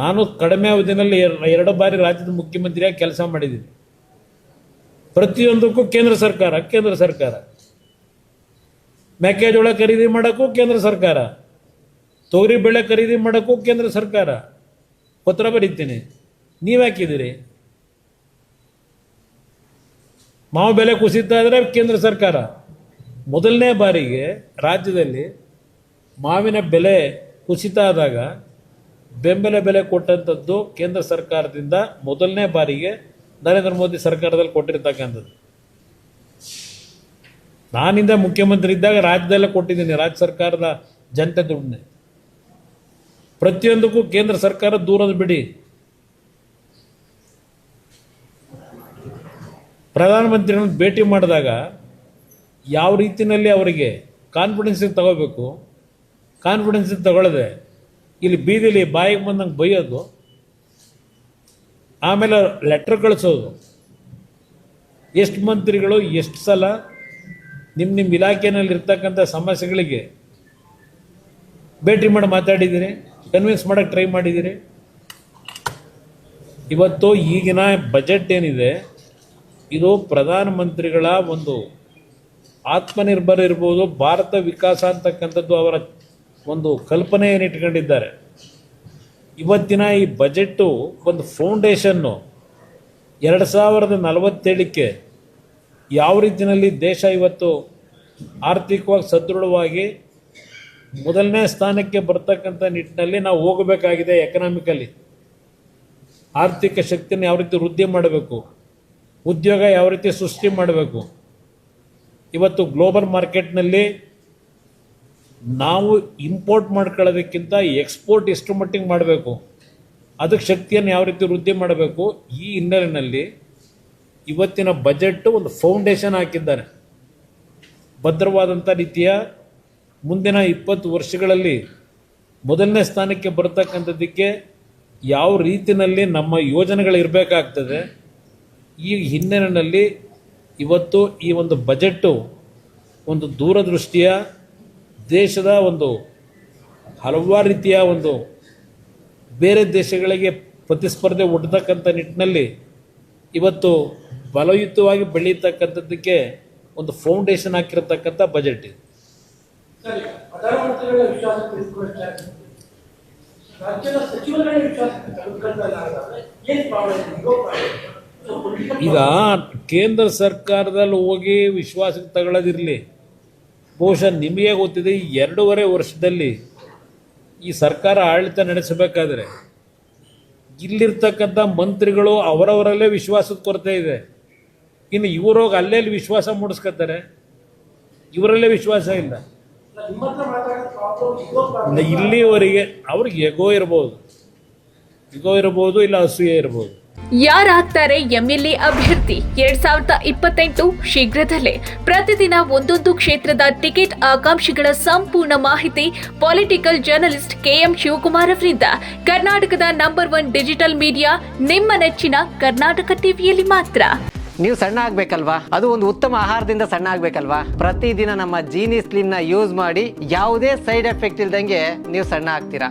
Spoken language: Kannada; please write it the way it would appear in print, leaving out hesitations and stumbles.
ನಾನು ಕಡಿಮೆ ಅವಧಿಯಲ್ಲಿ 2 ಬಾರಿ ರಾಜ್ಯದ ಮುಖ್ಯಮಂತ್ರಿಯಾಗಿ ಕೆಲಸ ಮಾಡಿದ್ದೀನಿ. ಪ್ರತಿಯೊಂದಕ್ಕೂ ಕೇಂದ್ರ ಸರ್ಕಾರ. ಮೆಕ್ಕೆಜೋಳ ಖರೀದಿ ಮಾಡೋಕ್ಕೂ ಕೇಂದ್ರ ಸರ್ಕಾರ, ತೊಗರಿ ಬೆಳೆ ಖರೀದಿ ಮಾಡೋಕ್ಕೂ ಕೇಂದ್ರ ಸರ್ಕಾರ. ಪತ್ರ ಬರೀತೀನಿ, ನೀವು ಹಾಕಿದ್ದೀರಿ. ಮಾವು ಬೆಲೆ ಕುಸಿತಾ ಇದ್ರೆ ಕೇಂದ್ರ ಸರ್ಕಾರ. ಮೊದಲನೇ ಬಾರಿಗೆ ರಾಜ್ಯದಲ್ಲಿ ಮಾವಿನ ಬೆಲೆ ಕುಸಿತ ಆದಾಗ ಬೆಂಬಲ ಬೆಲೆ ಕೊಟ್ಟಂಥದ್ದು ಕೇಂದ್ರ ಸರ್ಕಾರದಿಂದ ಮೊದಲನೇ ಬಾರಿಗೆ ನರೇಂದ್ರ ಮೋದಿ ಸರ್ಕಾರದಲ್ಲಿ ಕೊಟ್ಟಿರ್ತಕ್ಕಂಥದ್ದು. ನಾನಿಂದ ಮುಖ್ಯಮಂತ್ರಿ ಇದ್ದಾಗ ರಾಜ್ಯದಲ್ಲೇ ಕೊಟ್ಟಿದ್ದೀನಿ, ರಾಜ್ಯ ಸರ್ಕಾರದ ಜನತೆ ದುಡ್ಡನ್ನೇ. ಪ್ರತಿಯೊಂದಕ್ಕೂ ಕೇಂದ್ರ ಸರ್ಕಾರ ದೂರದ ಬಿಡಿ. ಪ್ರಧಾನಮಂತ್ರಿಗಳನ್ನು ಭೇಟಿ ಮಾಡಿದಾಗ ಯಾವ ರೀತಿಯಲ್ಲಿ ಅವರಿಗೆ ಕಾನ್ಫಿಡೆನ್ಸಿಗೆ ತಗೋಬೇಕು, ಕಾನ್ಫಿಡೆನ್ಸಿಗೆ ತಗೊಳ್ಳದೆ ಇಲ್ಲಿ ಬೀದಿಲಿ ಬಾಯಿಗೆ ಬಂದಂಗೆ ಬೈಯೋದು, ಆಮೇಲೆ ಲೆಟ್ರ್ ಕಳಿಸೋದು. ಎಷ್ಟು ಮಂತ್ರಿಗಳು ಎಷ್ಟು ಸಲ ನಿಮ್ಮ ಇಲಾಖೆಯಲ್ಲಿ ಇರ್ತಕ್ಕಂಥ ಸಮಸ್ಯೆಗಳಿಗೆ ಭೇಟಿ ಮಾಡಿ ಮಾತಾಡಿದ್ದೀರಿ, ಕನ್ವಿನ್ಸ್ ಮಾಡೋಕ್ಕೆ ಟ್ರೈ ಮಾಡಿದ್ದೀರಿ. ಇವತ್ತು ಈಗಿನ ಬಜೆಟ್ ಏನಿದೆ ಇದು ಪ್ರಧಾನಮಂತ್ರಿಗಳ ಒಂದು ಆತ್ಮನಿರ್ಭರ ಇರ್ಬೋದು, ಭಾರತ ವಿಕಾಸ ಅಂತಕ್ಕಂಥದ್ದು ಅವರ ಒಂದು ಕಲ್ಪನೆಯನ್ನು ಇಟ್ಕೊಂಡಿದ್ದಾರೆ. ಇವತ್ತಿನ ಈ ಬಜೆಟ್ಟು ಒಂದು ಫೌಂಡೇಶನ್ನು 2047ಕ್ಕೆ ಯಾವ ರೀತಿಯಲ್ಲಿ ದೇಶ ಇವತ್ತು ಆರ್ಥಿಕವಾಗಿ ಸದೃಢವಾಗಿ ಮೊದಲನೇ ಸ್ಥಾನಕ್ಕೆ ಬರ್ತಕ್ಕಂಥ ನಿಟ್ಟಿನಲ್ಲಿ ನಾವು ಹೋಗಬೇಕಾಗಿದೆ. ಎಕನಾಮಿಕಲಿ ಆರ್ಥಿಕ ಶಕ್ತಿಯನ್ನು ಯಾವ ರೀತಿ ವೃದ್ಧಿ ಮಾಡಬೇಕು, ಉದ್ಯೋಗ ಯಾವ ರೀತಿ ಸೃಷ್ಟಿ ಮಾಡಬೇಕು. ಇವತ್ತು ಗ್ಲೋಬಲ್ ಮಾರ್ಕೆಟ್ನಲ್ಲಿ ನಾವು ಇಂಪೋರ್ಟ್ ಮಾಡ್ಕೊಳ್ಳೋದಕ್ಕಿಂತ ಎಕ್ಸ್ಪೋರ್ಟ್ ಎಷ್ಟು ಮಟ್ಟಿಗೆ ಮಾಡಬೇಕು, ಅದಕ್ಕೆ ಶಕ್ತಿಯನ್ನು ಯಾವ ರೀತಿ ವೃದ್ಧಿ ಮಾಡಬೇಕು. ಈ ಹಿನ್ನೆಲೆಯಲ್ಲಿ ಇವತ್ತಿನ ಬಜೆಟ್ ಒಂದು ಫೌಂಡೇಶನ್ ಹಾಕಿದ್ದಾರೆ. ಭದ್ರವಾದಂಥ ರೀತಿಯ ಮುಂದಿನ 20 ವರ್ಷಗಳಲ್ಲಿ ಮೊದಲನೇ ಸ್ಥಾನಕ್ಕೆ ಬರ್ತಕ್ಕಂಥದ್ದಕ್ಕೆ ಯಾವ ರೀತಿಯಲ್ಲಿ ನಮ್ಮ ಯೋಜನೆಗಳಿರಬೇಕಾಗ್ತದೆ. ಈ ಹಿನ್ನೆಲೆಯಲ್ಲಿ ಇವತ್ತು ಈ ಒಂದು ಬಜೆಟ್ಟು ಒಂದು ದೂರದೃಷ್ಟಿಯ ದೇಶದ ಒಂದು ಹಲವಾರು ರೀತಿಯ ಒಂದು ಬೇರೆ ದೇಶಗಳಿಗೆ ಪ್ರತಿಸ್ಪರ್ಧೆ ಒಡ್ಡತಕ್ಕಂಥ ನಿಟ್ಟಿನಲ್ಲಿ ಇವತ್ತು ಬಲಯುತವಾಗಿ ಬೆಳೀತಕ್ಕಂಥದ್ದಕ್ಕೆ ಒಂದು ಫೌಂಡೇಶನ್ ಹಾಕಿರತಕ್ಕಂಥ ಬಜೆಟ್ ಇದು. ಈಗ ಕೇಂದ್ರ ಸರ್ಕಾರದಲ್ಲಿ ಹೋಗಿ ವಿಶ್ವಾಸಕ್ಕೆ ತಗೊಳ್ಳೋದಿರಲಿ. ಬಹುಶಃ ನಿಮಗೆ ಗೊತ್ತಿದೆ, ಈ 2.5 ವರ್ಷದಲ್ಲಿ ಈ ಸರ್ಕಾರ ಆಡಳಿತ ನಡೆಸಬೇಕಾದ್ರೆ ಇಲ್ಲಿರ್ತಕ್ಕಂಥ ಮಂತ್ರಿಗಳು ಅವರವರಲ್ಲೇ ವಿಶ್ವಾಸದ ಕೊರತೆ ಇದೆ. ಇನ್ನು ಇವರೋಗಿ ಅಲ್ಲೇ ವಿಶ್ವಾಸ ಮೂಡಿಸ್ಕೊತಾರೆ, ಇವರಲ್ಲೇ ವಿಶ್ವಾಸ ಇಲ್ಲ. ಇಲ್ಲಿವರೆಗೆ ಅವ್ರಿಗೆ ಎಗೋ ಇರ್ಬೋದು, ಇಲ್ಲ ಅಸೂಯೆ ಇರ್ಬೋದು. ಯಾರಾಗ್ತಾರೆ ಎಂಎಲ್ಎ ಅಭ್ಯರ್ಥಿ 2028 ಶೀಘ್ರದಲ್ಲೇ. ಪ್ರತಿದಿನ ಒಂದೊಂದು ಕ್ಷೇತ್ರದ ಟಿಕೆಟ್ ಆಕಾಂಕ್ಷಿಗಳ ಸಂಪೂರ್ಣ ಮಾಹಿತಿ ಪೊಲಿಟಿಕಲ್ ಜರ್ನಲಿಸ್ಟ್ KM ಶಿವಕುಮಾರ್ ಅವರಿಂದ. ಕರ್ನಾಟಕದ ನಂಬರ್ 1 ಡಿಜಿಟಲ್ ಮೀಡಿಯಾ ನಿಮ್ಮ ನೆಚ್ಚಿನ ಕರ್ನಾಟಕ ಟಿವಿಯಲ್ಲಿ ಮಾತ್ರ. ನೀವು ಸಣ್ಣ ಆಗ್ಬೇಕಲ್ವಾ, ಅದು ಒಂದು ಉತ್ತಮ ಆಹಾರದಿಂದ ಸಣ್ಣ ಆಗ್ಬೇಕಲ್ವಾ. ಪ್ರತಿದಿನ ನಮ್ಮ ಜೀನಿ ಸ್ಲಿಮ್ ನ ಯೂಸ್ ಮಾಡಿ ಯಾವುದೇ ಸೈಡ್ ಎಫೆಕ್ಟ್ ಇಲ್ದಂಗೆ ನೀವು ಸಣ್ಣ ಆಗ್ತೀರಾ.